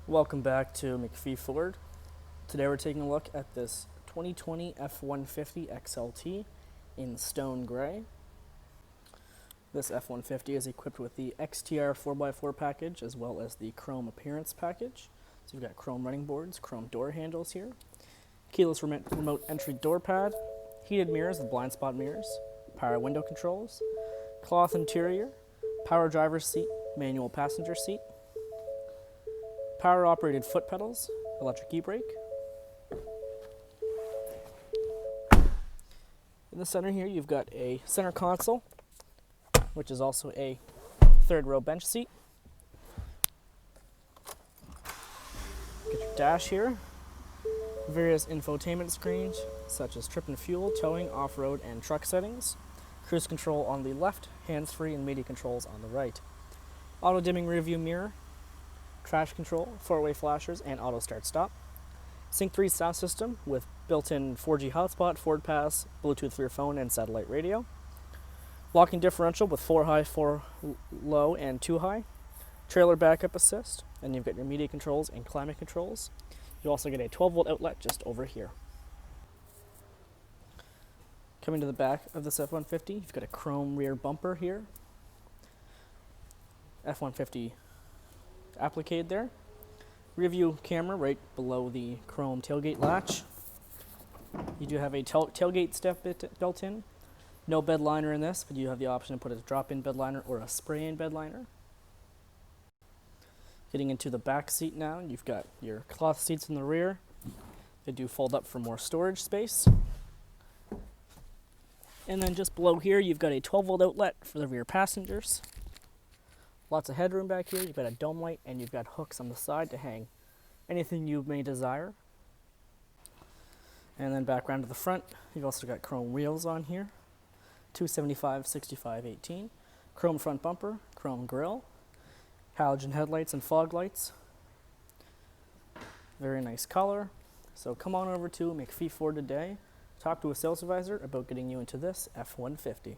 Welcome back to MacPhee Ford. Today we're taking a look at this 2020 F-150 XLT in stone gray. This F-150 is equipped with the XTR 4x4 package as well as the chrome appearance package. So you've got chrome running boards, chrome door handles here, keyless remote entry door pad, heated mirrors with blind spot mirrors, power window controls, cloth interior, power driver's seat, manual passenger seat, power operated foot pedals, electric e-brake. In the center here you've got a center console, which is also a third row bench seat. Get your dash here. Various infotainment screens such as trip and fuel, towing, off-road, and truck settings. Cruise control on the left, hands-free and media controls on the right. Auto-dimming rear view mirror, trash control, four-way flashers, and auto start-stop. Sync 3 sound system with built-in 4G hotspot, Ford Pass, Bluetooth for your phone, and satellite radio. Locking differential with 4 high, 4 low, and 2 high. Trailer backup assist, and you've got your media controls and climate controls. You also get a 12-volt outlet just over here. Coming to the back of this F-150, you've got a chrome rear bumper here. F-150 applique there. Rear view camera right below the chrome tailgate latch. You do have a tailgate step built in. No bed liner in this, but you have the option to put a drop-in bed liner or a spray-in bed liner. Getting into the back seat now, you've got your cloth seats in the rear. They do fold up for more storage space. And then just below here, you've got a 12-volt outlet for the rear passengers. Lots of headroom back here. You've got a dome light, and you've got hooks on the side to hang anything you may desire. And then back around to the front, you've also got chrome wheels on here. 275, 65, 18. Chrome front bumper, chrome grille, halogen headlights and fog lights. Very nice color. So come on over to MacPhee Ford today. Talk to a sales advisor about getting you into this F-150.